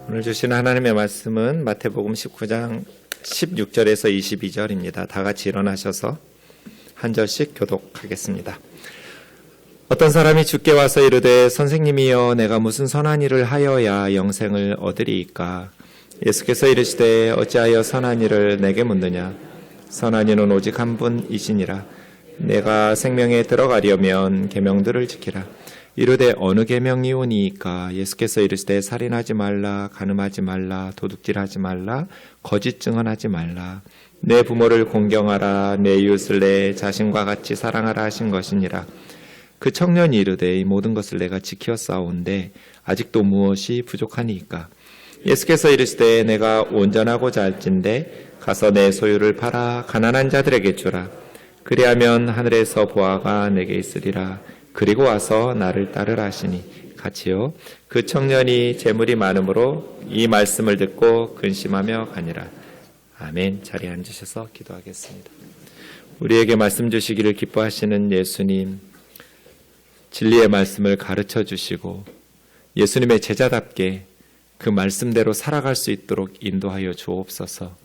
오늘 주신 하나님의 말씀은 마태복음 19장 16절에서 22절입니다. 다 같이 일어나셔서 한 절씩 교독하겠습니다. 어떤 사람이 주께 와서 이르되 선생님이여 내가 무슨 선한 일을 하여야 영생을 얻으리이까? 예수께서 이르시되 어찌하여 선한 일을 내게 묻느냐? 선한 이는 오직 한 분이시니라. 내가 생명에 들어가려면 계명들을 지키라. 이르되 어느 계명이오니이까? 예수께서 이르시되 살인하지 말라, 간음하지 말라, 도둑질하지 말라, 거짓 증언하지 말라, 내 부모를 공경하라, 내 이웃을 내 자신과 같이 사랑하라 하신 것이니라. 그 청년이 이르되 이 모든 것을 내가 지키었사온데 아직도 무엇이 부족하니이까? 예수께서 이르시되 내가 온전하고자 할진대 가서 내 소유를 팔아 가난한 자들에게 주라. 그리하면 하늘에서 보화가 내게 있으리라. 그리고 와서 나를 따르라 하시니 같이요. 그 청년이 재물이 많으므로 이 말씀을 듣고 근심하며 가니라. 아멘. 자리에 앉으셔서 기도하겠습니다. 우리에게 말씀 주시기를 기뻐하시는 예수님, 진리의 말씀을 가르쳐 주시고 예수님의 제자답게 그 말씀대로 살아갈 수 있도록 인도하여 주옵소서.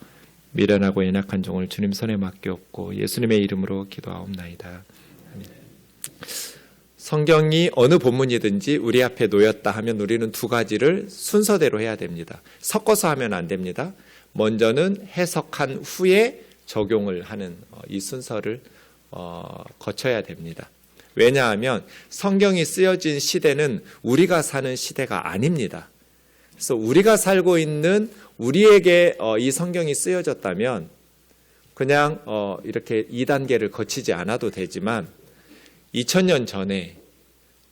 미련하고 연약한 종을 주님 손에 맡기옵고 예수님의 이름으로 기도하옵나이다. 아멘. 성경이 어느 본문이든지 우리 앞에 놓였다 하면 우리는 두 가지를 순서대로 해야 됩니다. 섞어서 하면 안 됩니다. 먼저는 해석한 후에 적용을 하는 이 순서를 거쳐야 됩니다. 왜냐하면 성경이 쓰여진 시대는 우리가 사는 시대가 아닙니다. 그래서 우리가 살고 있는 우리에게 이 성경이 쓰여졌다면 그냥 이렇게 2단계를 거치지 않아도 되지만 2000년 전에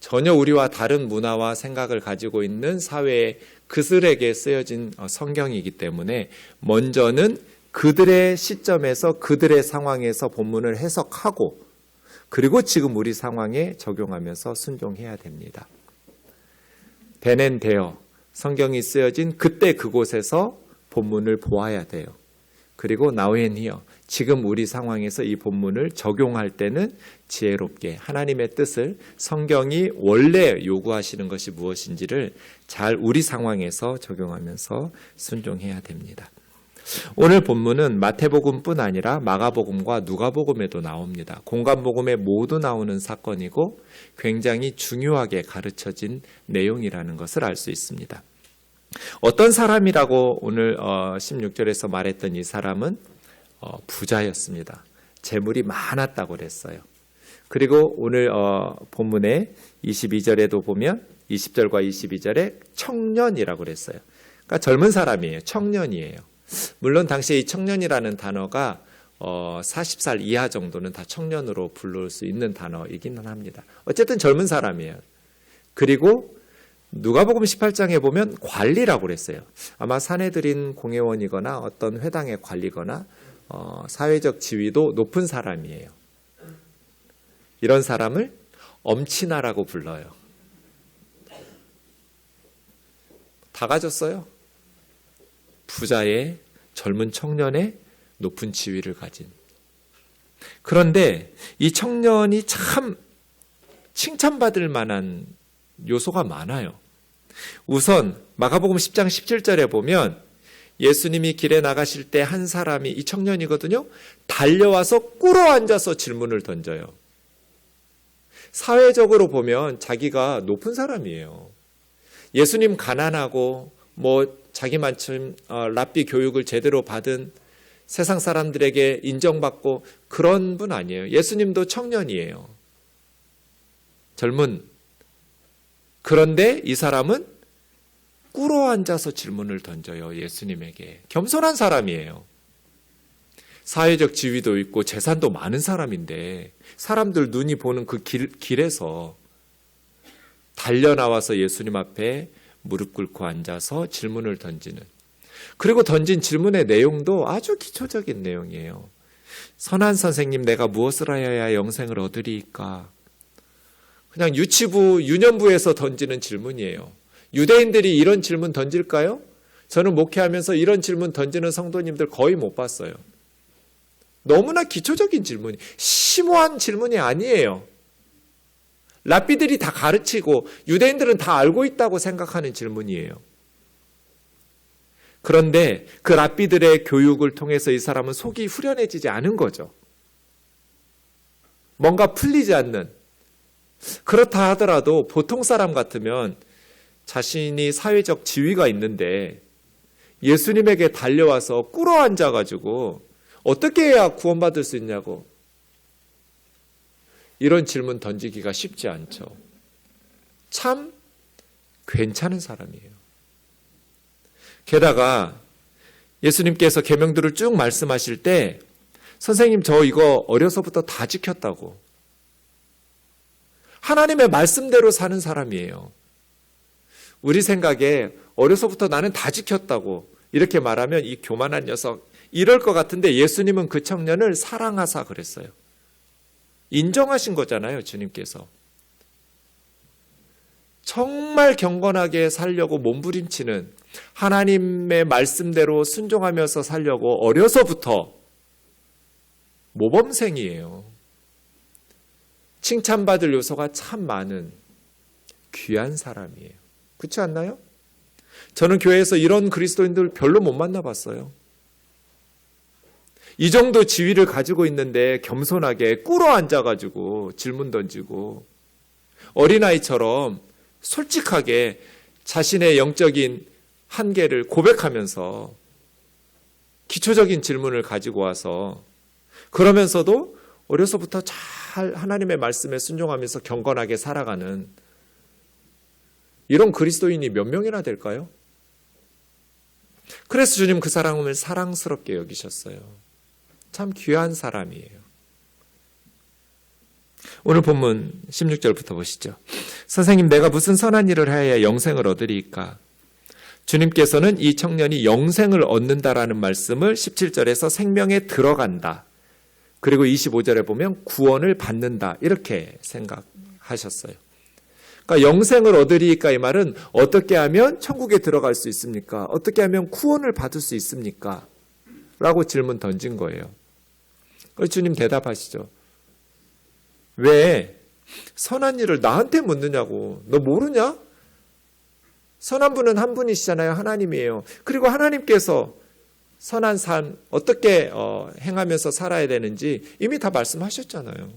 전혀 우리와 다른 문화와 생각을 가지고 있는 사회의 그들에게 쓰여진 성경이기 때문에 먼저는 그들의 시점에서 그들의 상황에서 본문을 해석하고 그리고 지금 우리 상황에 적용하면서 순종해야 됩니다. 배넨되어 성경이 쓰여진 그때 그곳에서 본문을 보아야 돼요. 그리고 나우엔히어 지금 우리 상황에서 이 본문을 적용할 때는 지혜롭게 하나님의 뜻을 성경이 원래 요구하시는 것이 무엇인지를 잘 우리 상황에서 적용하면서 순종해야 됩니다. 오늘 본문은 마태복음뿐 아니라 마가복음과 누가복음에도 나옵니다. 공관복음에 모두 나오는 사건이고 굉장히 중요하게 가르쳐진 내용이라는 것을 알 수 있습니다. 어떤 사람이라고 오늘 16절에서 말했던 이 사람은 부자였습니다. 재물이 많았다고 그랬어요. 그리고 오늘 본문의 22절에도 보면 20절과 22절에 청년이라고 그랬어요. 그러니까 젊은 사람이에요. 청년이에요. 물론 당시에 이 청년이라는 단어가 40살 이하 정도는 다 청년으로 부를 수 있는 단어이기는 합니다. 어쨌든 젊은 사람이에요. 그리고 누가복음 18장에 보면 관리라고 그랬어요. 아마 사내들인 공회원이거나 어떤 회당의 관리거나 사회적 지위도 높은 사람이에요. 이런 사람을 엄친아라고 불러요. 다 가졌어요. 부자의 젊은 청년의 높은 지위를 가진. 그런데 이 청년이 참 칭찬받을 만한 요소가 많아요. 우선 마가복음 10장 17절에 보면 예수님이 길에 나가실 때 한 사람이 이 청년이거든요. 달려와서 꿇어 앉아서 질문을 던져요. 사회적으로 보면 자기가 높은 사람이에요. 예수님 가난하고 자기만큼 랍비 교육을 제대로 받은 세상 사람들에게 인정받고 그런 분 아니에요. 예수님도 청년이에요. 젊은. 그런데 이 사람은 꿇어 앉아서 질문을 던져요. 예수님에게. 겸손한 사람이에요. 사회적 지위도 있고 재산도 많은 사람인데 사람들 눈이 보는 그 길에서 달려나와서 예수님 앞에 무릎 꿇고 앉아서 질문을 던지는. 그리고 던진 질문의 내용도 아주 기초적인 내용이에요. 선한 선생님, 내가 무엇을 하여야 영생을 얻으리이까? 그냥 유치부, 유년부에서 던지는 질문이에요. 유대인들이 이런 질문 던질까요? 저는 목회하면서 이런 질문 던지는 성도님들 거의 못 봤어요. 너무나 기초적인 질문이, 심오한 질문이 아니에요. 랍비들이 다 가르치고 유대인들은 다 알고 있다고 생각하는 질문이에요. 그런데 그 랍비들의 교육을 통해서 이 사람은 속이 후련해지지 않은 거죠. 뭔가 풀리지 않는. 그렇다 하더라도 보통 사람 같으면 자신이 사회적 지위가 있는데 예수님에게 달려와서 꿇어 앉아가지고 어떻게 해야 구원받을 수 있냐고 이런 질문 던지기가 쉽지 않죠. 참 괜찮은 사람이에요. 게다가 예수님께서 계명들을 쭉 말씀하실 때 선생님 저 이거 어려서부터 다 지켰다고. 하나님의 말씀대로 사는 사람이에요. 우리 생각에 어려서부터 나는 다 지켰다고 이렇게 말하면 이 교만한 녀석 이럴 것 같은데 예수님은 그 청년을 사랑하사 그랬어요. 인정하신 거잖아요, 주님께서. 정말 경건하게 살려고 몸부림치는 하나님의 말씀대로 순종하면서 살려고 어려서부터 모범생이에요. 칭찬받을 요소가 참 많은 귀한 사람이에요. 그렇지 않나요? 저는 교회에서 이런 그리스도인들 별로 못 만나봤어요. 이 정도 지위를 가지고 있는데 겸손하게 꿇어 앉아가지고 질문 던지고 어린아이처럼 솔직하게 자신의 영적인 한계를 고백하면서 기초적인 질문을 가지고 와서 그러면서도 어려서부터 잘 하나님의 말씀에 순종하면서 경건하게 살아가는 이런 그리스도인이 몇 명이나 될까요? 그래서 주님 그 사람을 사랑스럽게 여기셨어요. 참 귀한 사람이에요. 오늘 본문 16절부터 보시죠. 선생님, 내가 무슨 선한 일을 하여야 영생을 얻으리이까? 주님께서는 이 청년이 영생을 얻는다라는 말씀을 17절에서 생명에 들어간다. 그리고 25절에 보면 구원을 받는다. 이렇게 생각하셨어요. 그러니까 영생을 얻으리이까 이 말은 어떻게 하면 천국에 들어갈 수 있습니까? 어떻게 하면 구원을 받을 수 있습니까? 라고 질문 던진 거예요. 그래서 주님 대답하시죠. 왜 선한 일을 나한테 묻느냐고. 너 모르냐? 선한 분은 한 분이시잖아요. 하나님이에요. 그리고 하나님께서 선한 삶 어떻게 행하면서 살아야 되는지 이미 다 말씀하셨잖아요.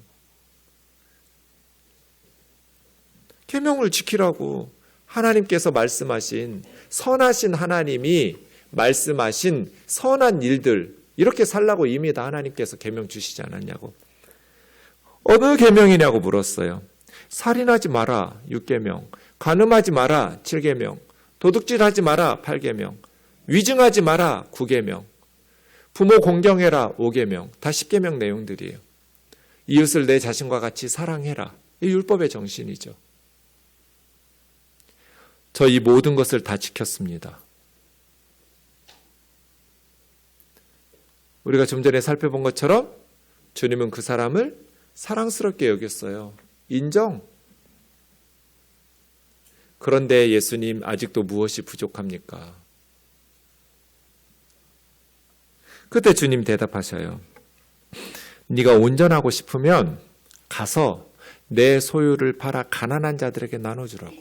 계명을 지키라고 하나님께서 말씀하신 선하신 하나님이 말씀하신 선한 일들 이렇게 살라고 이미 다 하나님께서 계명 주시지 않았냐고. 어느 계명이냐고 물었어요. 살인하지 마라 6계명, 간음하지 마라 7계명, 도둑질하지 마라 8계명, 위증하지 마라 9계명, 부모 공경해라 5계명. 다 10계명 내용들이에요. 이웃을 내 자신과 같이 사랑해라. 이 율법의 정신이죠. 저 이 모든 것을 다 지켰습니다. 우리가 좀 전에 살펴본 것처럼 주님은 그 사람을 사랑스럽게 여겼어요. 인정. 그런데 예수님 아직도 무엇이 부족합니까? 그때 주님 대답하셔요. 네가 온전하고 싶으면 가서 내 소유를 팔아 가난한 자들에게 나눠주라고.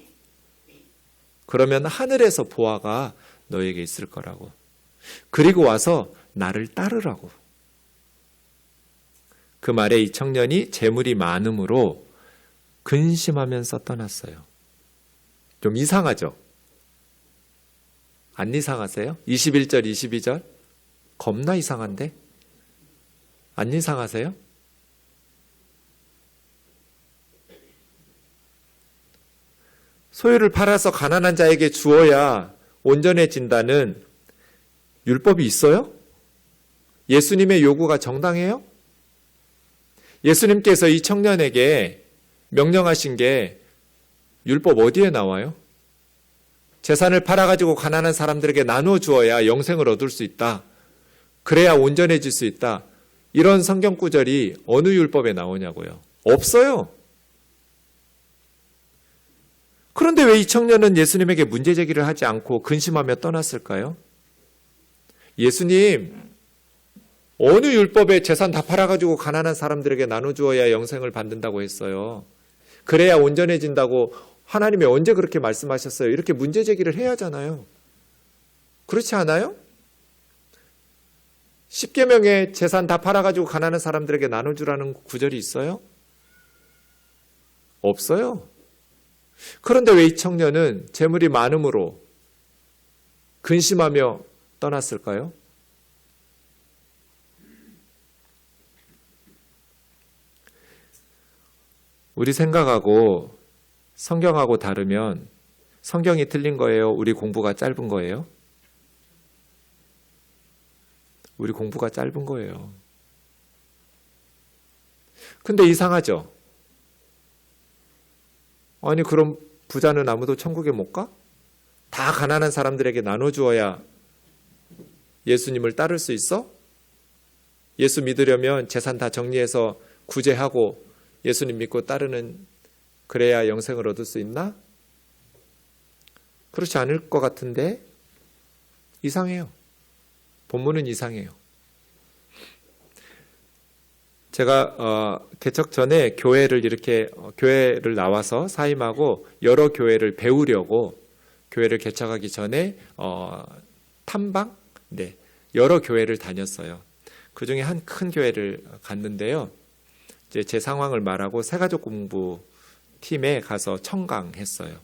그러면 하늘에서 보화가 너에게 있을 거라고. 그리고 와서 나를 따르라고. 그 말에 이 청년이 재물이 많음으로 근심하면서 떠났어요. 좀 이상하죠? 안 이상하세요? 21절, 22절? 겁나 이상한데? 안 이상하세요? 소유를 팔아서 가난한 자에게 주어야 온전해진다는 율법이 있어요? 예수님의 요구가 정당해요? 예수님께서 이 청년에게 명령하신 게 율법 어디에 나와요? 재산을 팔아가지고 가난한 사람들에게 나누어 주어야 영생을 얻을 수 있다. 그래야 온전해질 수 있다. 이런 성경 구절이 어느 율법에 나오냐고요? 없어요. 그런데 왜 이 청년은 예수님에게 문제 제기를 하지 않고 근심하며 떠났을까요? 예수님, 어느 율법에 재산 다 팔아가지고 가난한 사람들에게 나눠주어야 영생을 받는다고 했어요. 그래야 온전해진다고 하나님이 언제 그렇게 말씀하셨어요? 이렇게 문제 제기를 해야 하잖아요. 그렇지 않아요? 10계명의 재산 다 팔아가지고 가난한 사람들에게 나눠주라는 구절이 있어요? 없어요. 그런데 왜 이 청년은 재물이 많음으로 근심하며 떠났을까요? 우리 생각하고 성경하고 다르면 성경이 틀린 거예요? 우리 공부가 짧은 거예요? 우리 공부가 짧은 거예요. 근데 이상하죠? 아니 그럼 부자는 아무도 천국에 못 가? 다 가난한 사람들에게 나눠주어야 예수님을 따를 수 있어? 예수 믿으려면 재산 다 정리해서 구제하고 예수님 믿고 따르는 그래야 영생을 얻을 수 있나? 그렇지 않을 것 같은데 이상해요. 본문은 이상해요. 제가 개척 전에 교회를 나와서 사임하고 여러 교회를 배우려고 교회를 개척하기 전에 탐방? 네, 여러 교회를 다녔어요. 그 중에 한 큰 교회를 갔는데요. 이제 제 상황을 말하고 새가족 공부 팀에 가서 청강했어요.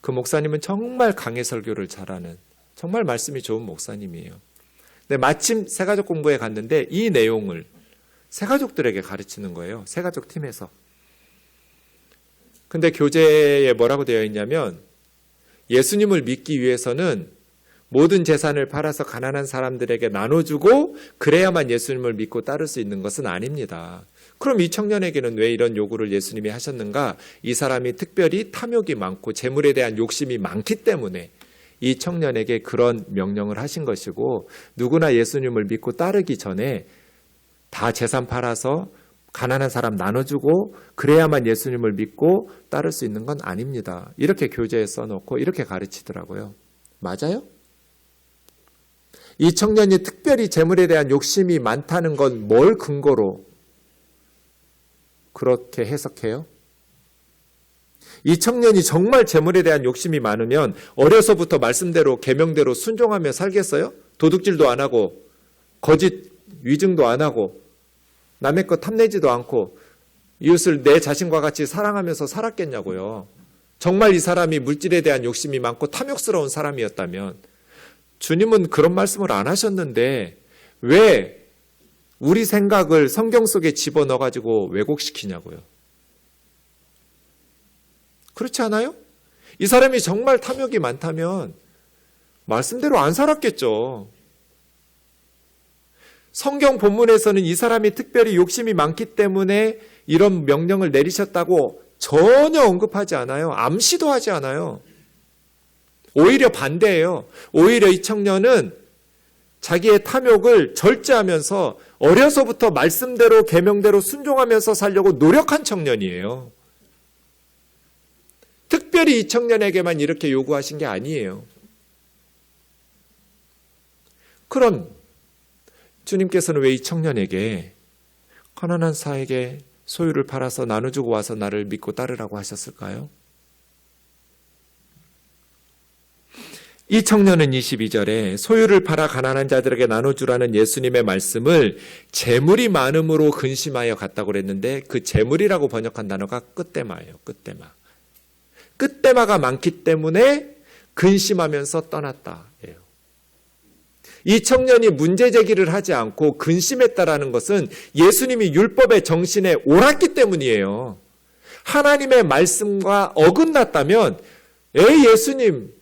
그 목사님은 정말 강해 설교를 잘하는 정말 말씀이 좋은 목사님이에요. 근데 마침 새가족 공부에 갔는데 이 내용을 새가족들에게 가르치는 거예요. 새가족 팀에서. 근데 교재에 뭐라고 되어 있냐면 예수님을 믿기 위해서는 모든 재산을 팔아서 가난한 사람들에게 나눠주고 그래야만 예수님을 믿고 따를 수 있는 것은 아닙니다. 그럼 이 청년에게는 왜 이런 요구를 예수님이 하셨는가? 이 사람이 특별히 탐욕이 많고 재물에 대한 욕심이 많기 때문에 이 청년에게 그런 명령을 하신 것이고 누구나 예수님을 믿고 따르기 전에 다 재산 팔아서 가난한 사람 나눠주고 그래야만 예수님을 믿고 따를 수 있는 건 아닙니다. 이렇게 교재에 써놓고 이렇게 가르치더라고요. 맞아요? 이 청년이 특별히 재물에 대한 욕심이 많다는 건 뭘 근거로 그렇게 해석해요? 이 청년이 정말 재물에 대한 욕심이 많으면 어려서부터 말씀대로 계명대로 순종하며 살겠어요? 도둑질도 안 하고 거짓 위증도 안 하고 남의 것 탐내지도 않고 이웃을 내 자신과 같이 사랑하면서 살았겠냐고요. 정말 이 사람이 물질에 대한 욕심이 많고 탐욕스러운 사람이었다면 주님은 그런 말씀을 안 하셨는데 왜 우리 생각을 성경 속에 집어넣어가지고 왜곡시키냐고요. 그렇지 않아요? 이 사람이 정말 탐욕이 많다면 말씀대로 안 살았겠죠. 성경 본문에서는 이 사람이 특별히 욕심이 많기 때문에 이런 명령을 내리셨다고 전혀 언급하지 않아요. 암시도 하지 않아요. 오히려 반대예요. 오히려 이 청년은 자기의 탐욕을 절제하면서 어려서부터 말씀대로 계명대로 순종하면서 살려고 노력한 청년이에요. 특별히 이 청년에게만 이렇게 요구하신 게 아니에요. 그럼 주님께서는 왜 이 청년에게 가난한 사에게 소유를 팔아서 나눠주고 와서 나를 믿고 따르라고 하셨을까요? 이 청년은 22절에 소유를 팔아 가난한 자들에게 나눠주라는 예수님의 말씀을 재물이 많음으로 근심하여 갔다고 그랬는데 그 재물이라고 번역한 단어가 끝대마예요. 끝대마. 끝대마가 많기 때문에 근심하면서 떠났다. 이 청년이 문제 제기를 하지 않고 근심했다라는 것은 예수님이 율법의 정신에 옳았기 때문이에요. 하나님의 말씀과 어긋났다면 에이 예수님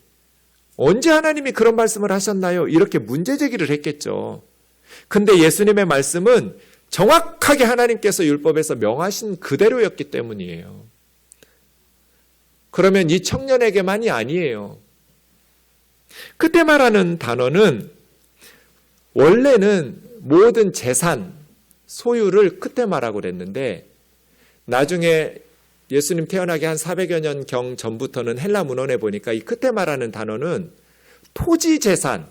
언제 하나님이 그런 말씀을 하셨나요? 이렇게 문제 제기를 했겠죠. 근데 예수님의 말씀은 정확하게 하나님께서 율법에서 명하신 그대로였기 때문이에요. 그러면 이 청년에게만이 아니에요. 그때 말하는 단어는 원래는 모든 재산, 소유를 크테마라고 그랬는데 나중에 예수님 태어나기 한 400여 년경 전부터는 헬라 문헌에 보니까 이 크테마라는 단어는 토지 재산,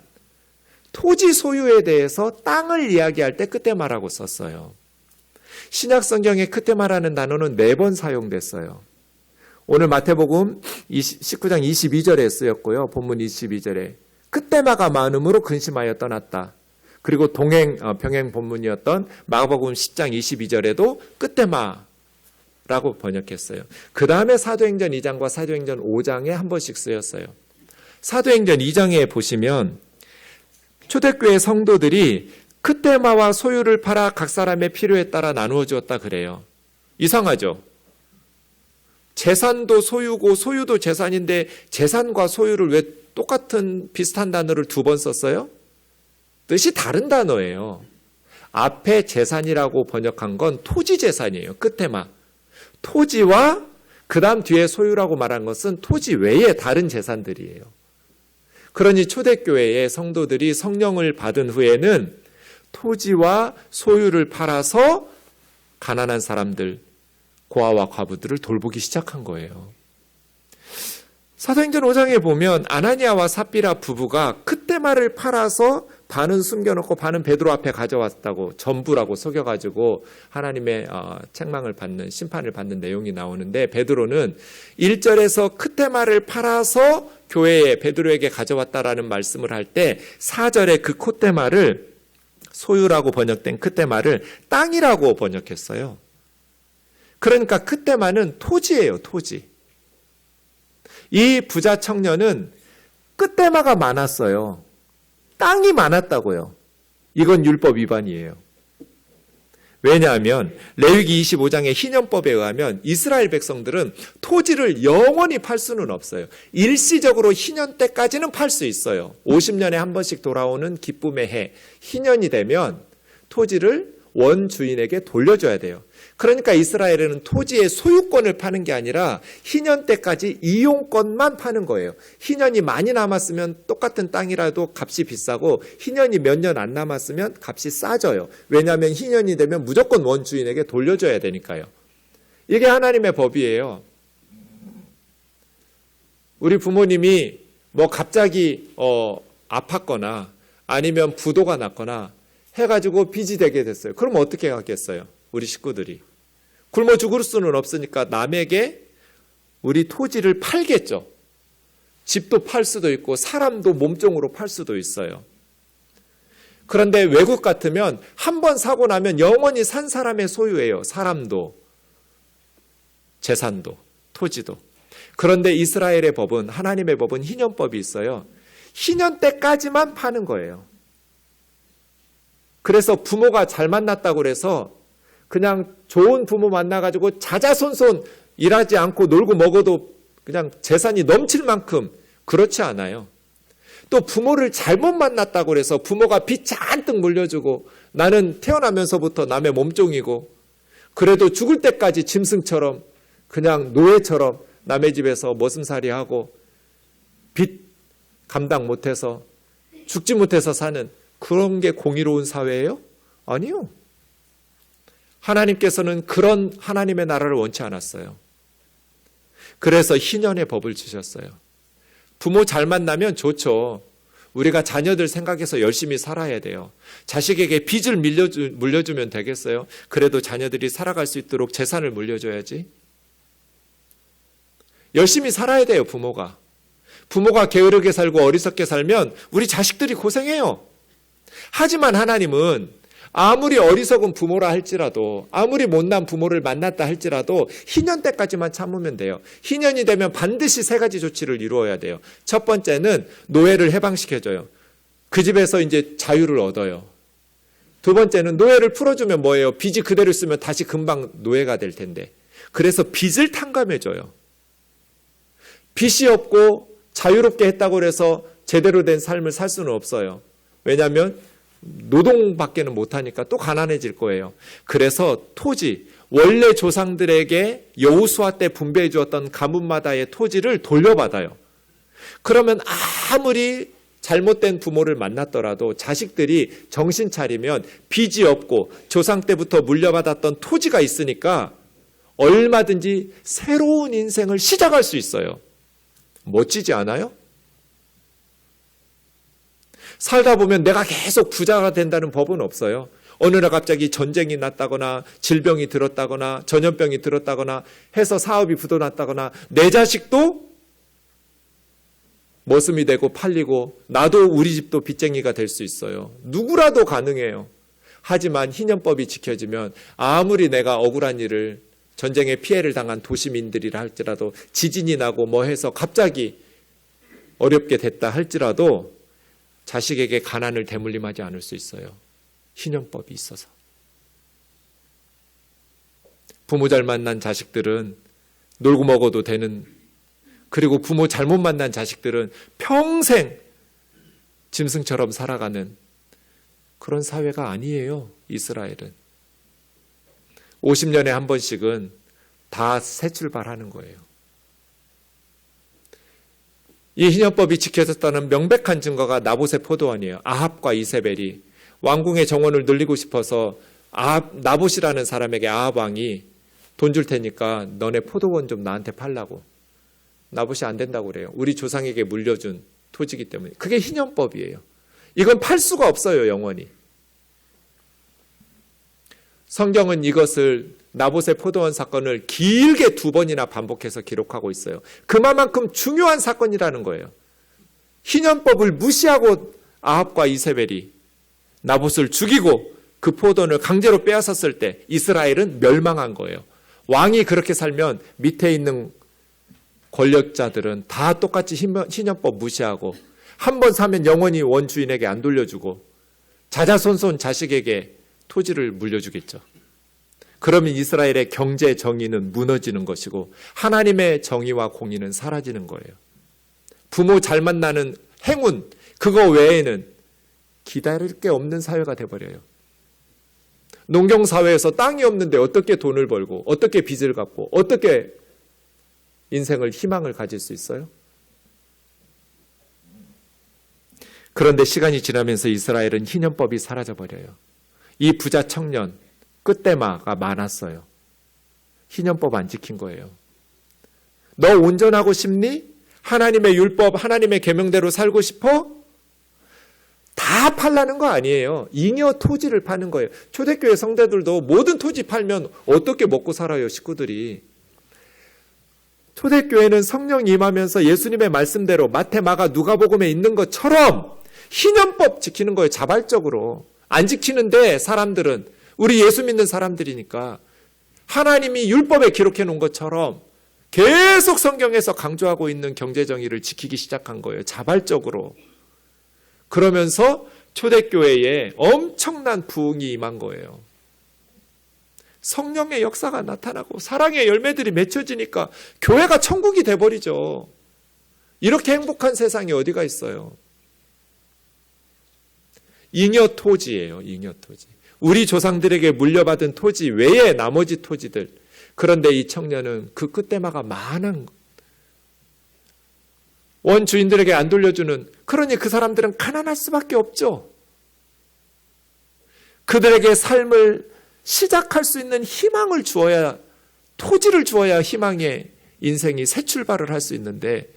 토지 소유에 대해서 땅을 이야기할 때 크테마라고 썼어요. 신약 성경에 크테마라는 단어는 4번 사용됐어요. 오늘 마태복음 19장 22절에 쓰였고요. 본문 22절에 끝때마가 많음으로 근심하여 떠났다. 그리고 병행 본문이었던 마가복음 10장 22절에도 끝때마라고 번역했어요. 그 다음에 사도행전 2장과 사도행전 5장에 한 번씩 쓰였어요. 사도행전 2장에 보시면 초대교회 성도들이 끝때마와 소유를 팔아 각 사람의 필요에 따라 나누어 주었다 그래요. 이상하죠? 재산도 소유고 소유도 재산인데 재산과 소유를 왜 똑같은 비슷한 단어를 두 번 썼어요? 뜻이 다른 단어예요. 앞에 재산이라고 번역한 건 토지 재산이에요. 끝에만. 토지와 그 다음 뒤에 소유라고 말한 것은 토지 외에 다른 재산들이에요. 그러니 초대교회의 성도들이 성령을 받은 후에는 토지와 소유를 팔아서 가난한 사람들, 고아와 과부들을 돌보기 시작한 거예요. 사도행전 5장에 보면 아나니아와 삽비라 부부가 끝때마를 팔아서 반은 숨겨놓고 반은 베드로 앞에 가져왔다고 전부라고 속여가지고 하나님의 책망을 받는 심판을 받는 내용이 나오는데 베드로는 1절에서 끝때마를 팔아서 교회에 베드로에게 가져왔다라는 말씀을 할 때 4절에 그 콧대마를 소유라고 번역된 끝때마를 땅이라고 번역했어요. 그러니까 끝때마는 토지예요. 토지. 이 부자 청년은 끝때마가 많았어요. 땅이 많았다고요. 이건 율법 위반이에요. 왜냐하면 레위기 25장의 희년법에 의하면 이스라엘 백성들은 토지를 영원히 팔 수는 없어요. 일시적으로 희년 때까지는 팔 수 있어요. 50년에 한 번씩 돌아오는 기쁨의 해, 희년이 되면 토지를 원주인에게 돌려줘야 돼요. 그러니까 이스라엘에는 토지의 소유권을 파는 게 아니라 희년 때까지 이용권만 파는 거예요. 희년이 많이 남았으면 똑같은 땅이라도 값이 비싸고 희년이 몇 년 안 남았으면 값이 싸져요. 왜냐하면 희년이 되면 무조건 원주인에게 돌려줘야 되니까요. 이게 하나님의 법이에요. 우리 부모님이 갑자기 아팠거나 아니면 부도가 났거나 해가지고 빚이 되게 됐어요. 그럼 어떻게 하겠어요? 우리 식구들이. 굶어 죽을 수는 없으니까 남에게 우리 토지를 팔겠죠. 집도 팔 수도 있고 사람도 몸종으로 팔 수도 있어요. 그런데 외국 같으면 한 번 사고 나면 영원히 산 사람의 소유예요. 사람도, 재산도, 토지도. 그런데 이스라엘의 법은, 하나님의 법은 희년법이 있어요. 희년 때까지만 파는 거예요. 그래서 부모가 잘 만났다고 그래서 그냥 좋은 부모 만나가지고 자자손손 일하지 않고 놀고 먹어도 그냥 재산이 넘칠 만큼 그렇지 않아요. 또 부모를 잘못 만났다고 그래서 부모가 빚 잔뜩 물려주고 나는 태어나면서부터 남의 몸종이고 그래도 죽을 때까지 짐승처럼 그냥 노예처럼 남의 집에서 머슴살이하고 빚 감당 못해서 죽지 못해서 사는 그런 게 공의로운 사회예요? 아니요. 하나님께서는 그런 하나님의 나라를 원치 않았어요. 그래서 희년의 법을 주셨어요. 부모 잘 만나면 좋죠. 우리가 자녀들 생각해서 열심히 살아야 돼요. 자식에게 빚을 물려주면 되겠어요? 그래도 자녀들이 살아갈 수 있도록 재산을 물려줘야지. 열심히 살아야 돼요, 부모가. 부모가 게으르게 살고 어리석게 살면 우리 자식들이 고생해요. 하지만 하나님은 아무리 어리석은 부모라 할지라도 아무리 못난 부모를 만났다 할지라도 희년 때까지만 참으면 돼요. 희년이 되면 반드시 세 가지 조치를 이루어야 돼요. 첫 번째는 노예를 해방시켜줘요. 그 집에서 이제 자유를 얻어요. 두 번째는 노예를 풀어주면 뭐예요? 빚이 그대로 있으면 다시 금방 노예가 될 텐데. 그래서 빚을 탕감해줘요. 빚이 없고 자유롭게 했다고 해서 제대로 된 삶을 살 수는 없어요. 왜냐하면 노동밖에는 못하니까 또 가난해질 거예요. 그래서 토지, 원래 조상들에게 여호수아 때 분배해 주었던 가문마다의 토지를 돌려받아요. 그러면 아무리 잘못된 부모를 만났더라도 자식들이 정신 차리면 빚이 없고 조상 때부터 물려받았던 토지가 있으니까 얼마든지 새로운 인생을 시작할 수 있어요. 멋지지 않아요? 살다 보면 내가 계속 부자가 된다는 법은 없어요. 어느 날 갑자기 전쟁이 났다거나 질병이 들었다거나 전염병이 들었다거나 해서 사업이 부도났다거나 내 자식도 머슴이 되고 팔리고 나도 우리 집도 빚쟁이가 될 수 있어요. 누구라도 가능해요. 하지만 희년법이 지켜지면 아무리 내가 억울한 일을 전쟁의 피해를 당한 도시민들이라 할지라도 지진이 나고 뭐 해서 갑자기 어렵게 됐다 할지라도 자식에게 가난을 대물림하지 않을 수 있어요. 희년법이 있어서. 부모 잘 만난 자식들은 놀고 먹어도 되는, 그리고 부모 잘못 만난 자식들은 평생 짐승처럼 살아가는 그런 사회가 아니에요. 이스라엘은 50년에 한 번씩은 다 새 출발하는 거예요. 이 희년법이 지켜졌다는 명백한 증거가 나봇의 포도원이에요. 아합과 이세벨이 왕궁의 정원을 늘리고 싶어서 나봇이라는 사람에게 아합 왕이 돈 줄 테니까 너네 포도원 좀 나한테 팔라고. 나봇이 안 된다고 그래요. 우리 조상에게 물려준 토지이기 때문에. 그게 희년법이에요. 이건 팔 수가 없어요, 영원히. 성경은 이것을 나봇의 포도원 사건을 길게 2번이나 반복해서 기록하고 있어요. 그만큼 중요한 사건이라는 거예요. 희년법을 무시하고 아합과 이세벨이 나봇을 죽이고 그 포도원을 강제로 빼앗았을 때 이스라엘은 멸망한 거예요. 왕이 그렇게 살면 밑에 있는 권력자들은 다 똑같이 희년법 무시하고 한 번 사면 영원히 원주인에게 안 돌려주고 자자손손 자식에게 토지를 물려주겠죠. 그러면 이스라엘의 경제 정의는 무너지는 것이고 하나님의 정의와 공의는 사라지는 거예요. 부모 잘 만나는 행운, 그거 외에는 기다릴 게 없는 사회가 돼버려요. 농경사회에서 땅이 없는데 어떻게 돈을 벌고 어떻게 빚을 갚고 어떻게 인생을 희망을 가질 수 있어요? 그런데 시간이 지나면서 이스라엘은 희년법이 사라져버려요. 이 부자 청년 끝대마가 많았어요. 희년법 안 지킨 거예요. 너 온전하고 싶니? 하나님의 율법, 하나님의 계명대로 살고 싶어? 다 팔라는 거 아니에요. 잉여 토지를 파는 거예요. 초대교회 성대들도 모든 토지 팔면 어떻게 먹고 살아요, 식구들이. 초대교회는 성령 임하면서 예수님의 말씀대로 마태, 마가, 누가복음에 있는 것처럼 희년법 지키는 거예요. 자발적으로. 안 지키는데 사람들은, 우리 예수 믿는 사람들이니까 하나님이 율법에 기록해 놓은 것처럼 계속 성경에서 강조하고 있는 경제정의를 지키기 시작한 거예요. 자발적으로. 그러면서 초대교회에 엄청난 부흥이 임한 거예요. 성령의 역사가 나타나고 사랑의 열매들이 맺혀지니까 교회가 천국이 돼버리죠. 이렇게 행복한 세상이 어디가 있어요? 잉여 토지예요. 잉여 토지. 우리 조상들에게 물려받은 토지 외에 나머지 토지들. 그런데 이 청년은 그 끝대마가 많은 원주인들에게 안 돌려주는, 그러니 그 사람들은 가난할 수밖에 없죠. 그들에게 삶을 시작할 수 있는 희망을 주어야, 토지를 주어야 희망의 인생이 새 출발을 할 수 있는데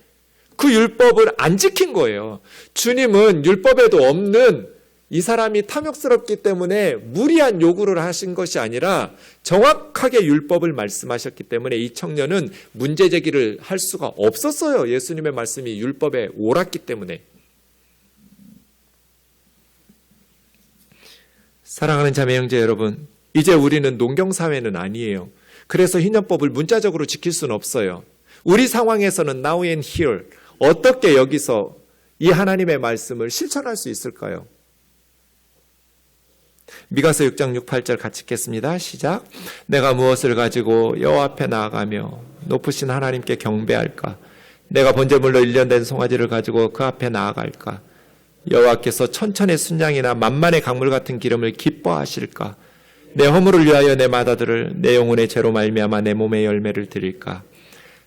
그 율법을 안 지킨 거예요. 주님은 율법에도 없는 이 사람이 탐욕스럽기 때문에 무리한 요구를 하신 것이 아니라 정확하게 율법을 말씀하셨기 때문에 이 청년은 문제 제기를 할 수가 없었어요. 예수님의 말씀이 율법에 옳았기 때문에. 사랑하는 자매 형제 여러분, 이제 우리는 농경사회는 아니에요. 그래서 희년법을 문자적으로 지킬 수는 없어요. 우리 상황에서는 now and here 어떻게 여기서 이 하나님의 말씀을 실천할 수 있을까요? 미가서 6장 6, 8절 같이 읽겠습니다. 시작. 내가 무엇을 가지고 여호와 앞에 나아가며 높으신 하나님께 경배할까? 내가 번제물로 1년 된 송아지를 가지고 그 앞에 나아갈까? 여호와께서 천천의 순양이나 만만의 강물 같은 기름을 기뻐하실까? 내 허물을 위하여 내 맏아들을 내 영혼의 죄로 말미암아 내 몸의 열매를 드릴까?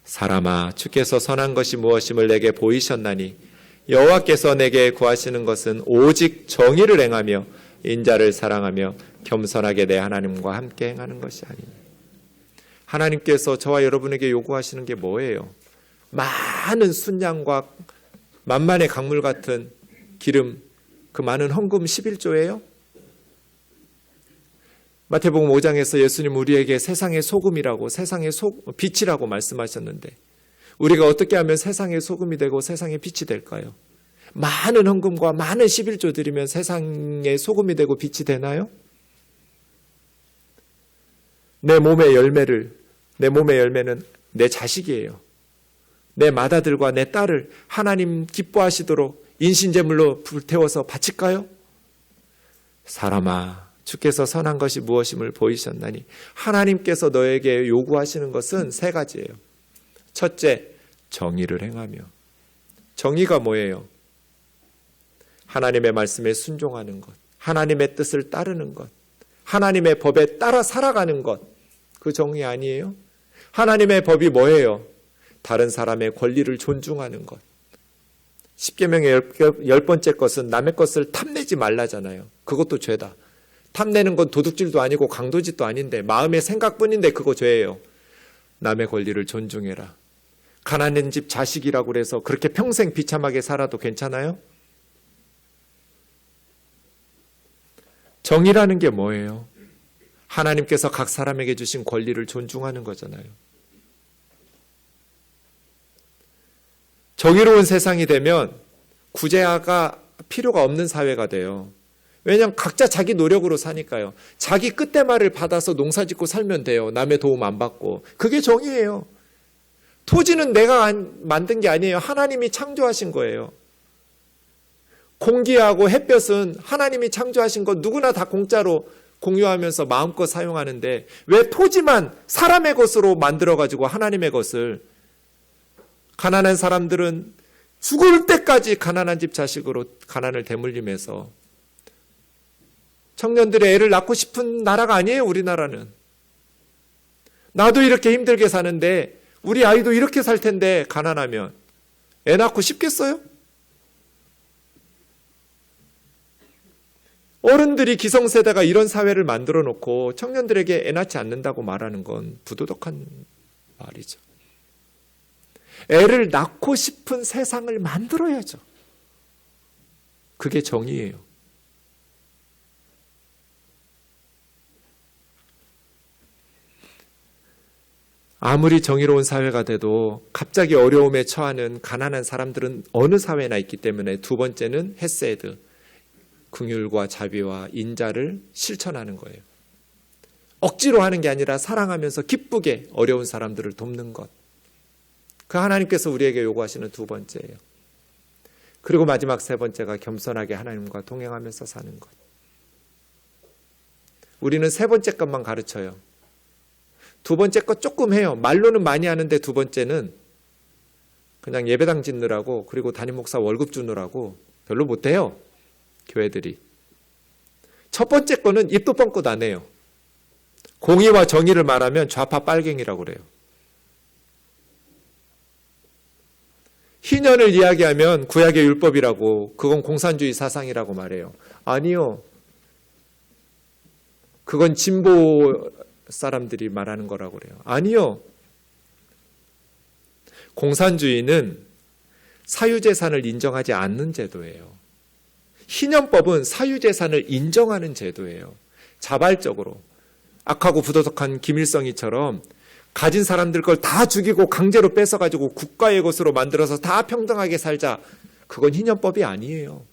사람아, 주께서 선한 것이 무엇임을 내게 보이셨나니 여호와께서 내게 구하시는 것은 오직 정의를 행하며 인자를 사랑하며 겸손하게 내 하나님과 함께 행하는 것이 아니니. 하나님께서 저와 여러분에게 요구하시는 게 뭐예요? 많은 순양과 만만의 강물 같은 기름, 그 많은 헌금 11조예요? 마태복음 5장에서 예수님 우리에게 세상의 소금이라고, 세상의 빛이라고 말씀하셨는데 우리가 어떻게 하면 세상의 소금이 되고 세상의 빛이 될까요? 많은 헌금과 많은 11조 드리면 세상의 소금이 되고 빛이 되나요? 내 몸의 열매는 내 자식이에요. 내 맏아들과 내 딸을 하나님 기뻐하시도록 인신제물로 불태워서 바칠까요? 사람아, 주께서 선한 것이 무엇임을 보이셨나니 하나님께서 너에게 요구하시는 것은 세 가지예요. 첫째, 정의를 행하며. 정의가 뭐예요? 하나님의 말씀에 순종하는 것, 하나님의 뜻을 따르는 것, 하나님의 법에 따라 살아가는 것, 그 정의 아니에요? 하나님의 법이 뭐예요? 다른 사람의 권리를 존중하는 것. 십계명의 10번째 것은 남의 것을 탐내지 말라잖아요. 그것도 죄다. 탐내는 건 도둑질도 아니고 강도짓도 아닌데 마음의 생각뿐인데 그거 죄예요. 남의 권리를 존중해라. 가난한 집 자식이라고 그래서 그렇게 평생 비참하게 살아도 괜찮아요? 정의라는 게 뭐예요? 하나님께서 각 사람에게 주신 권리를 존중하는 거잖아요. 정의로운 세상이 되면 구제가 필요가 없는 사회가 돼요. 왜냐하면 각자 자기 노력으로 사니까요. 자기 끝대말을 받아서 농사짓고 살면 돼요. 남의 도움 안 받고. 그게 정의예요. 토지는 내가 만든 게 아니에요. 하나님이 창조하신 거예요. 공기하고 햇볕은 하나님이 창조하신 거 누구나 다 공짜로 공유하면서 마음껏 사용하는데 왜 토지만 사람의 것으로 만들어가지고 하나님의 것을, 가난한 사람들은 죽을 때까지 가난한 집 자식으로 가난을 대물림해서 청년들의 애를 낳고 싶은 나라가 아니에요. 우리나라는. 나도 이렇게 힘들게 사는데 우리 아이도 이렇게 살 텐데 가난하면 애 낳고 싶겠어요? 어른들이 기성세대가 이런 사회를 만들어 놓고 청년들에게 애 낳지 않는다고 말하는 건 부도덕한 말이죠. 애를 낳고 싶은 세상을 만들어야죠. 그게 정의예요. 아무리 정의로운 사회가 돼도 갑자기 어려움에 처하는 가난한 사람들은 어느 사회나 있기 때문에 두 번째는 헤세드, 긍휼과 자비와 인자를 실천하는 거예요. 억지로 하는 게 아니라 사랑하면서 기쁘게 어려운 사람들을 돕는 것. 그 하나님께서 우리에게 요구하시는 두 번째예요. 그리고 마지막 세 번째가 겸손하게 하나님과 동행하면서 사는 것. 우리는 세 번째 것만 가르쳐요. 두 번째 것 조금 해요. 말로는 많이 하는데 두 번째는 그냥 예배당 짓느라고, 그리고 담임 목사 월급 주느라고 별로 못해요. 교회들이. 첫 번째 거는 입도 뻥끗 안 해요. 공의와 정의를 말하면 좌파 빨갱이라고 그래요. 희년을 이야기하면 구약의 율법이라고, 그건 공산주의 사상이라고 말해요. 아니요. 그건 진보 사람들이 말하는 거라고 그래요. 아니요. 공산주의는 사유재산을 인정하지 않는 제도예요. 희년법은 사유재산을 인정하는 제도예요. 자발적으로. 악하고 부도덕한 김일성이처럼 가진 사람들 걸 다 죽이고 강제로 뺏어가지고 국가의 것으로 만들어서 다 평등하게 살자. 그건 희년법이 아니에요.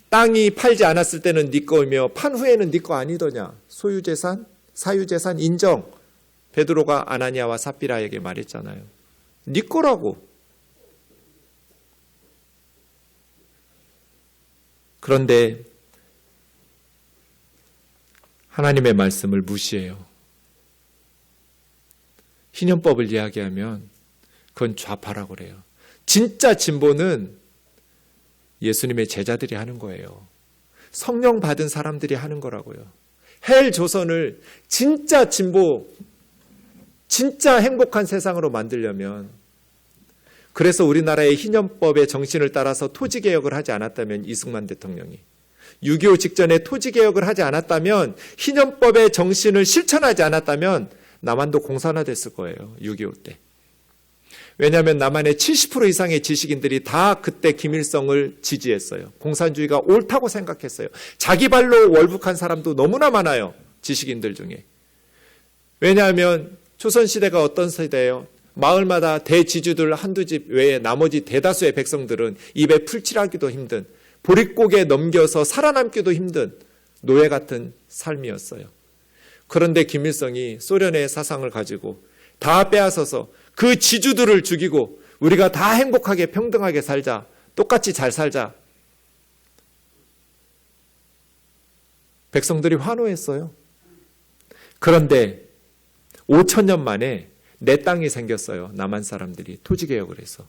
땅이 팔지 않았을 때는 네 거이며 판 후에는 네 거 아니더냐. 소유재산, 사유재산 인정. 베드로가 아나니아와 삽비라에게 말했잖아요. 네 거라고. 그런데 하나님의 말씀을 무시해요. 희년법을 이야기하면 그건 좌파라고 그래요. 진짜 진보는 예수님의 제자들이 하는 거예요. 성령 받은 사람들이 하는 거라고요. 헬 조선을 진짜 진보, 진짜 행복한 세상으로 만들려면, 그래서 우리나라의 희년법의 정신을 따라서 토지개혁을 하지 않았다면, 이승만 대통령이 6.25 직전에 토지개혁을 하지 않았다면, 희년법의 정신을 실천하지 않았다면 남한도 공산화됐을 거예요. 6.25 때. 왜냐하면 남한의 70% 이상의 지식인들이 다 그때 김일성을 지지했어요. 공산주의가 옳다고 생각했어요. 자기 발로 월북한 사람도 너무나 많아요. 지식인들 중에. 왜냐하면 조선시대가 어떤 시대예요? 마을마다 대지주들 한두 집 외에 나머지 대다수의 백성들은 입에 풀칠하기도 힘든, 보릿고개 넘겨서 살아남기도 힘든 노예 같은 삶이었어요. 그런데 김일성이 소련의 사상을 가지고 다 빼앗아서 그 지주들을 죽이고 우리가 다 행복하게 평등하게 살자, 똑같이 잘 살자. 백성들이 환호했어요. 그런데 5,000년 만에 내 땅이 생겼어요. 남한 사람들이 토지개혁을 해서.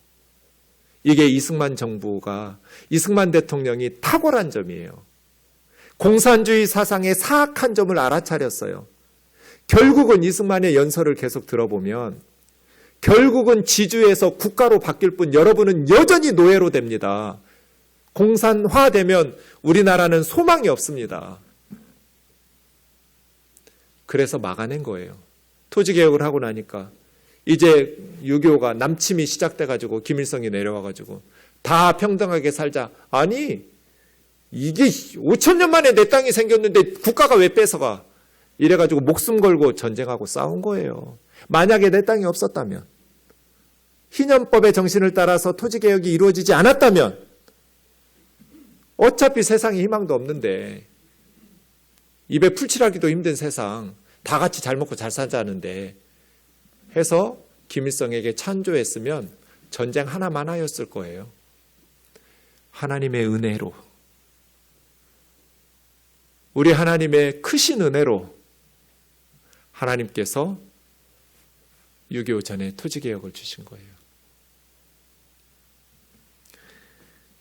이게 이승만 정부가, 이승만 대통령이 탁월한 점이에요. 공산주의 사상의 사악한 점을 알아차렸어요. 결국은 이승만의 연설을 계속 들어보면 결국은 지주에서 국가로 바뀔 뿐 여러분은 여전히 노예로 됩니다. 공산화되면 우리나라는 소망이 없습니다. 그래서 막아낸 거예요. 토지개혁을 하고 나니까 이제 유교가 남침이 시작돼가지고 김일성이 내려와가지고 다 평등하게 살자. 아니 이게 5,000년 만에 내 땅이 생겼는데 국가가 왜 뺏어가? 이래가지고 목숨 걸고 전쟁하고 싸운 거예요. 만약에 내 땅이 없었다면, 희년법의 정신을 따라서 토지개혁이 이루어지지 않았다면 어차피 세상에 희망도 없는데, 입에 풀칠하기도 힘든 세상, 다 같이 잘 먹고 잘 살자는데 해서 김일성에게 찬조했으면 전쟁 하나만 하였을 거예요. 하나님의 은혜로, 우리 하나님의 크신 은혜로 하나님께서 6.25 전에 토지개혁을 주신 거예요.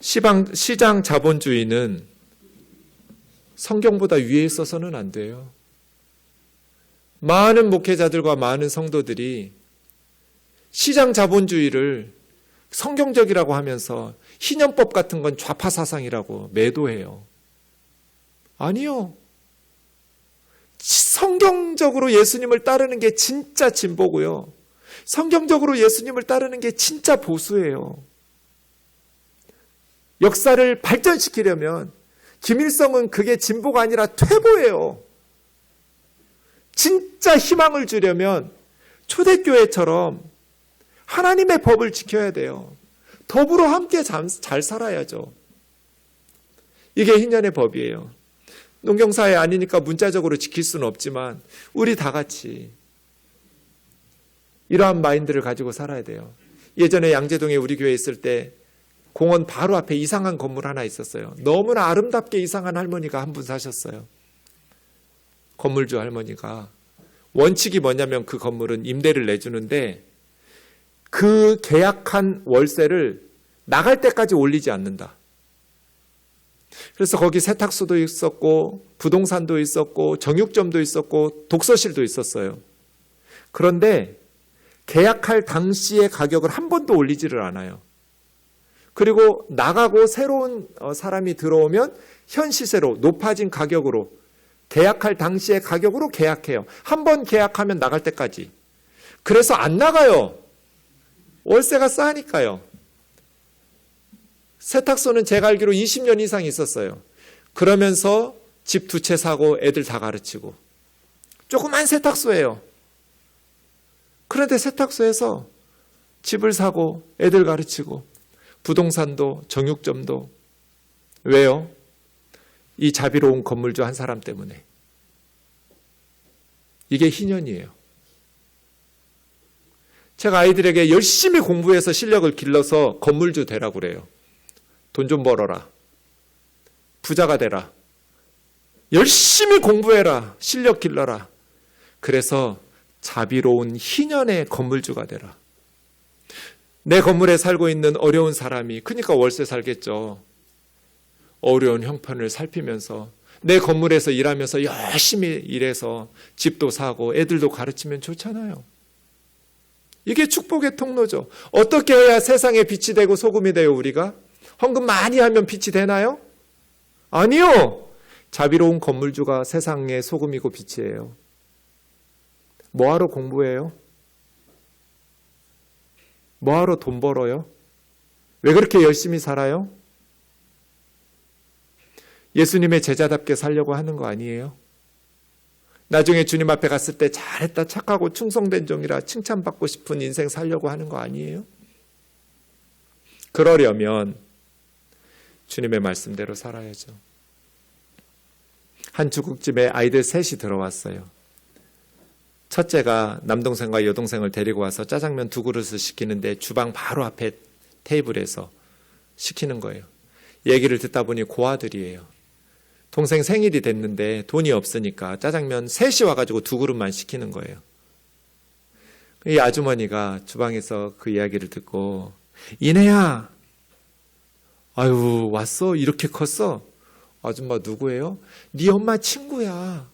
시장 자본주의는 성경보다 위에 있어서는 안 돼요. 많은 목회자들과 많은 성도들이 시장 자본주의를 성경적이라고 하면서 희년법 같은 건 좌파 사상이라고 매도해요. 아니요. 성경적으로 예수님을 따르는 게 진짜 진보고요. 성경적으로 예수님을 따르는 게 진짜 보수예요. 역사를 발전시키려면 김일성은 그게 진보가 아니라 퇴보예요. 진짜 희망을 주려면 초대교회처럼 하나님의 법을 지켜야 돼요. 더불어 함께 잘 살아야죠. 이게 희년의 법이에요. 농경사회 아니니까 문자적으로 지킬 수는 없지만 우리 다 같이 이러한 마인드를 가지고 살아야 돼요. 예전에 양재동에 우리 교회 있을 때 공원 바로 앞에 이상한 건물 하나 있었어요. 너무나 아름답게 이상한 할머니가 한 분 사셨어요. 건물주 할머니가. 원칙이 뭐냐면 그 건물은 임대를 내주는데 그 계약한 월세를 나갈 때까지 올리지 않는다. 그래서 거기 세탁소도 있었고 부동산도 있었고 정육점도 있었고 독서실도 있었어요. 그런데 계약할 당시의 가격을 한 번도 올리지를 않아요. 그리고 나가고 새로운 사람이 들어오면 현 시세로 높아진 가격으로 계약할 당시의 가격으로 계약해요. 한 번 계약하면 나갈 때까지. 그래서 안 나가요. 월세가 싸니까요. 세탁소는 제가 알기로 20년 이상 있었어요. 그러면서 집 2채 사고 애들 다 가르치고. 조그만 세탁소예요. 그런데 세탁소에서 집을 사고 애들 가르치고 부동산도 정육점도. 왜요? 이 자비로운 건물주 한 사람 때문에. 이게 희년이에요. 제가 아이들에게 열심히 공부해서 실력을 길러서 건물주 되라고 그래요. 돈 좀 벌어라. 부자가 되라. 열심히 공부해라. 실력 길러라. 그래서 자비로운 희년의 건물주가 되라. 내 건물에 살고 있는 어려운 사람이, 그러니까 월세 살겠죠. 어려운 형편을 살피면서 내 건물에서 일하면서 열심히 일해서 집도 사고 애들도 가르치면 좋잖아요. 이게 축복의 통로죠. 어떻게 해야 세상에 빛이 되고 소금이 돼요, 우리가? 헌금 많이 하면 빛이 되나요? 아니요. 자비로운 건물주가 세상의 소금이고 빛이에요. 뭐하러 공부해요? 뭐하러 돈 벌어요? 왜 그렇게 열심히 살아요? 예수님의 제자답게 살려고 하는 거 아니에요? 나중에 주님 앞에 갔을 때 잘했다, 착하고 충성된 종이라 칭찬받고 싶은 인생 살려고 하는 거 아니에요? 그러려면 주님의 말씀대로 살아야죠. 한 중국집에 아이들 셋이 들어왔어요. 첫째가 남동생과 여동생을 데리고 와서 짜장면 2그릇을 시키는데 주방 바로 앞에 테이블에서 시키는 거예요. 얘기를 듣다 보니 고아들이에요. 동생 생일이 됐는데 돈이 없으니까 짜장면 셋이 와가지고 2그릇만 시키는 거예요. 이 아주머니가 주방에서 그 이야기를 듣고, 이내야, 아유 왔어? 이렇게 컸어? 아줌마 누구예요? 네 엄마 친구야.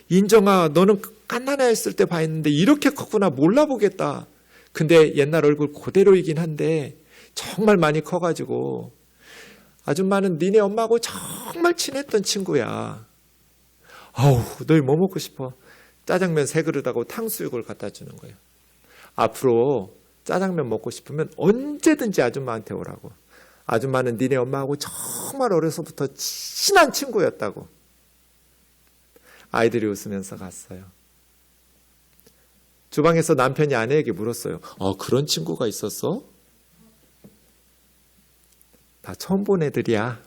인정아, 너는 갓난아 했을 때 봤는데 이렇게 컸구나, 몰라보겠다. 근데 옛날 얼굴 그대로이긴 한데 정말 많이 커가지고 아줌마는 니네 엄마하고 정말 친했던 친구야. 아우, 너희 뭐 먹고 싶어? 짜장면 3그릇하고 탕수육을 갖다 주는 거예요. 앞으로 짜장면 먹고 싶으면 언제든지 아줌마한테 오라고. 아줌마는 니네 엄마하고 정말 어려서부터 친한 친구였다고. 아이들이 웃으면서 갔어요. 주방에서 남편이 아내에게 물었어요. 그런 친구가 있었어? 다 처음 본 애들이야.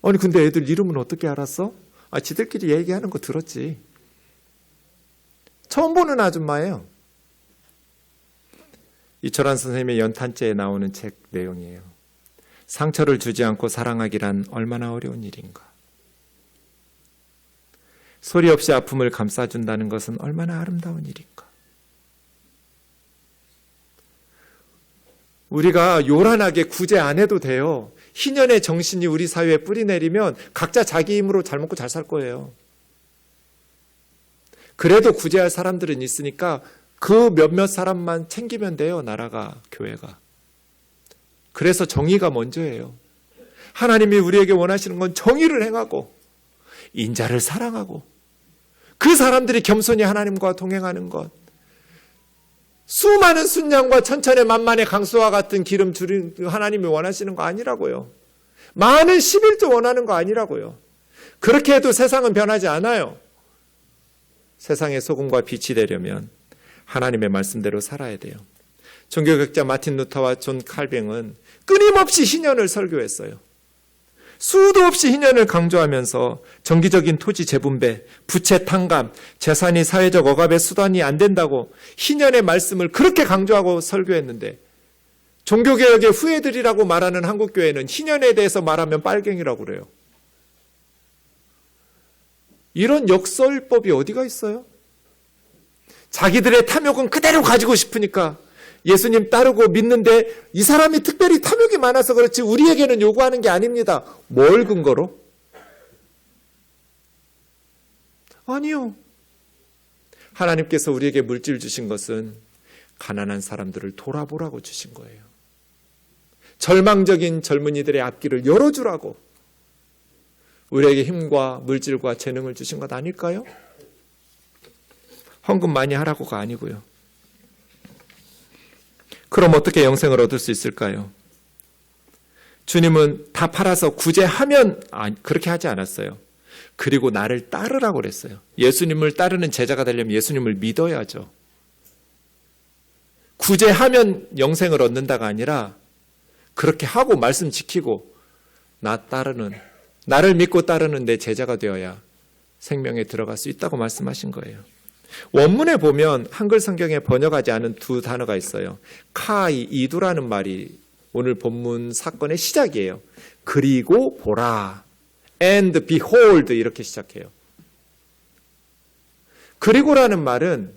아니 근데 애들 이름은 어떻게 알았어? 지들끼리 얘기하는 거 들었지. 처음 보는 아줌마예요. 이철환 선생님의 연탄재에 나오는 책 내용이에요. 상처를 주지 않고 사랑하기란 얼마나 어려운 일인가. 소리 없이 아픔을 감싸준다는 것은 얼마나 아름다운 일인가. 우리가 요란하게 구제 안 해도 돼요. 희년의 정신이 우리 사회에 뿌리내리면 각자 자기 힘으로 잘 먹고 잘 살 거예요. 그래도 구제할 사람들은 있으니까 그 몇몇 사람만 챙기면 돼요. 나라가, 교회가. 그래서 정의가 먼저예요. 하나님이 우리에게 원하시는 건 정의를 행하고 인자를 사랑하고 그 사람들이 겸손히 하나님과 동행하는 것. 수많은 순양과 천천의 만만의 강수와 같은 기름 줄인 하나님이 원하시는 거 아니라고요. 많은 11조 원하는 거 아니라고요. 그렇게 해도 세상은 변하지 않아요. 세상의 소금과 빛이 되려면 하나님의 말씀대로 살아야 돼요. 종교学자 마틴 루터와 존 칼뱅은 끊임없이 희년을 설교했어요. 수도 없이 희년을 강조하면서 정기적인 토지 재분배, 부채 탕감, 재산이 사회적 억압의 수단이 안 된다고 희년의 말씀을 그렇게 강조하고 설교했는데 종교개혁의 후예들이라고 말하는 한국교회는 희년에 대해서 말하면 빨갱이라고 그래요. 이런 역설법이 어디가 있어요? 자기들의 탐욕은 그대로 가지고 싶으니까 예수님 따르고 믿는데 이 사람이 특별히 탐욕이 많아서 그렇지 우리에게는 요구하는 게 아닙니다. 뭘 근거로? 아니요. 하나님께서 우리에게 물질 주신 것은 가난한 사람들을 돌아보라고 주신 거예요. 절망적인 젊은이들의 앞길을 열어주라고 우리에게 힘과 물질과 재능을 주신 것 아닐까요? 헌금 많이 하라고가 아니고요. 그럼 어떻게 영생을 얻을 수 있을까요? 주님은 다 팔아서 구제하면 그렇게 하지 않았어요. 그리고 나를 따르라고 그랬어요. 예수님을 따르는 제자가 되려면 예수님을 믿어야죠. 구제하면 영생을 얻는다가 아니라 그렇게 하고 말씀 지키고 나를 믿고 따르는 내 제자가 되어야 생명에 들어갈 수 있다고 말씀하신 거예요. 원문에 보면 한글 성경에 번역하지 않은 2 단어가 있어요. 카이, 이두라는 말이 오늘 본문 사건의 시작이에요. 그리고 보라, and behold 이렇게 시작해요. 그리고라는 말은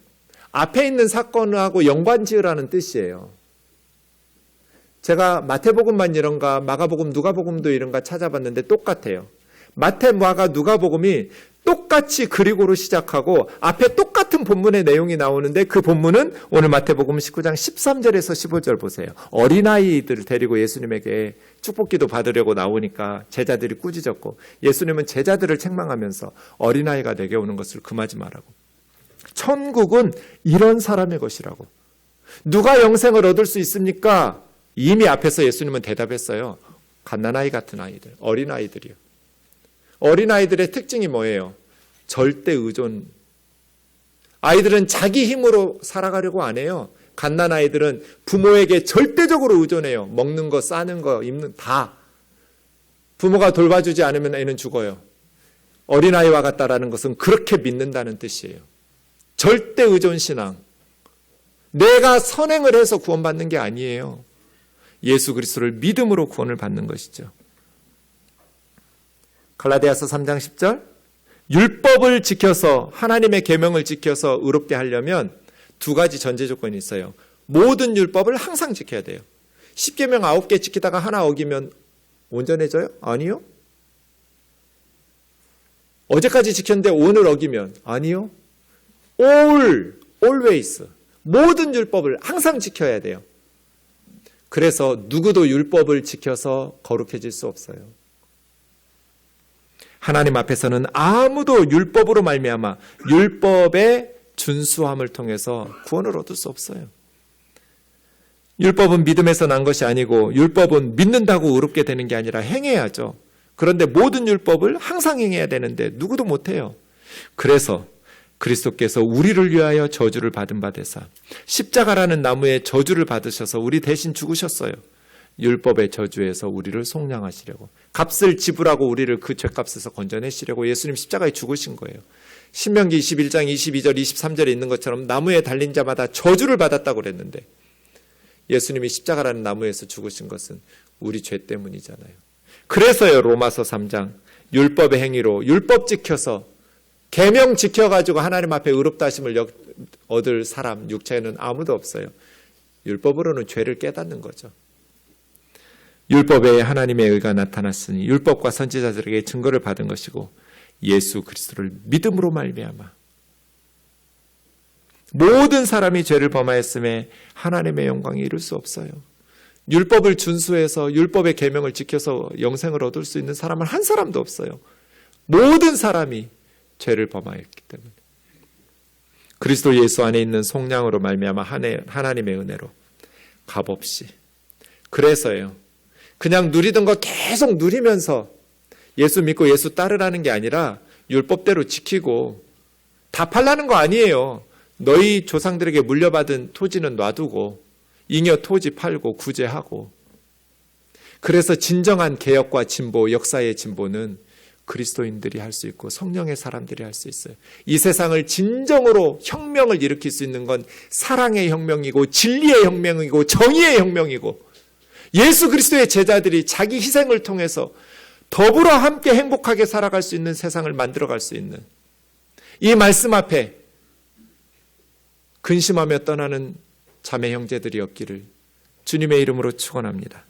앞에 있는 사건하고 연관지으라는 뜻이에요. 제가 마태복음만 이런가 마가복음, 누가복음도 이런가 찾아봤는데 똑같아요. 마태, 마가, 누가복음이 똑같이 그리고로 시작하고 앞에 똑같은 본문의 내용이 나오는데 그 본문은 오늘 마태복음 19장 13절에서 15절 보세요. 어린아이들을 데리고 예수님에게 축복기도 받으려고 나오니까 제자들이 꾸짖었고 예수님은 제자들을 책망하면서 어린아이가 내게 오는 것을 금하지 말라고. 천국은 이런 사람의 것이라고. 누가 영생을 얻을 수 있습니까? 이미 앞에서 예수님은 대답했어요. 갓난아이 같은 아이들, 어린아이들이요. 어린아이들의 특징이 뭐예요? 절대 의존. 아이들은 자기 힘으로 살아가려고 안 해요. 갓난아이들은 부모에게 절대적으로 의존해요. 먹는 거, 싸는 거, 입는 다. 부모가 돌봐주지 않으면 애는 죽어요. 어린아이와 같다라는 것은 그렇게 믿는다는 뜻이에요. 절대 의존 신앙. 내가 선행을 해서 구원받는 게 아니에요. 예수 그리스도를 믿음으로 구원을 받는 것이죠. 갈라디아서 3장 10절, 율법을 지켜서 하나님의 계명을 지켜서 의롭게 하려면 두 가지 전제 조건이 있어요. 모든 율법을 항상 지켜야 돼요. 10계명 9개 지키다가 하나 어기면 온전해져요? 아니요. 어제까지 지켰는데 오늘 어기면 아니요. always 모든 율법을 항상 지켜야 돼요. 그래서 누구도 율법을 지켜서 거룩해질 수 없어요. 하나님 앞에서는 아무도 율법으로 말미암아 율법의 준수함을 통해서 구원을 얻을 수 없어요. 율법은 믿음에서 난 것이 아니고 율법은 믿는다고 의롭게 되는 게 아니라 행해야죠. 그런데 모든 율법을 항상 행해야 되는데 누구도 못해요. 그래서 그리스도께서 우리를 위하여 저주를 받은 바 되사 십자가라는 나무에 저주를 받으셔서 우리 대신 죽으셨어요. 율법의 저주에서 우리를 속량하시려고, 값을 지불하고 우리를 그 죄값에서 건져내시려고 예수님 십자가에 죽으신 거예요. 신명기 21장 22절 23절에 있는 것처럼 나무에 달린 자마다 저주를 받았다고 그랬는데 예수님이 십자가라는 나무에서 죽으신 것은 우리 죄 때문이잖아요. 그래서요, 로마서 3장 율법의 행위로 율법 지켜서 계명 지켜가지고 하나님 앞에 의롭다 하심을 얻을 사람 육체에는 아무도 없어요. 율법으로는 죄를 깨닫는 거죠. 율법에 하나님의 의가 나타났으니 율법과 선지자들에게 증거를 받은 것이고 예수 그리스도를 믿음으로 말미암아 모든 사람이 죄를 범하였음에 하나님의 영광에 이를 수 없어요. 율법을 준수해서 율법의 계명을 지켜서 영생을 얻을 수 있는 사람은 한 사람도 없어요. 모든 사람이 죄를 범하였기 때문에 그리스도 예수 안에 있는 속량으로 말미암아 하나님의 은혜로 값없이. 그래서요, 그냥 누리던 거 계속 누리면서 예수 믿고 예수 따르라는 게 아니라 율법대로 지키고 다 팔라는 거 아니에요. 너희 조상들에게 물려받은 토지는 놔두고 잉여 토지 팔고 구제하고. 그래서 진정한 개혁과 진보, 역사의 진보는 그리스도인들이 할 수 있고 성령의 사람들이 할 수 있어요. 이 세상을 진정으로 혁명을 일으킬 수 있는 건 사랑의 혁명이고 진리의 혁명이고 정의의 혁명이고 예수 그리스도의 제자들이 자기 희생을 통해서 더불어 함께 행복하게 살아갈 수 있는 세상을 만들어갈 수 있는 이 말씀 앞에 근심하며 떠나는 자매 형제들이 없기를 주님의 이름으로 축원합니다.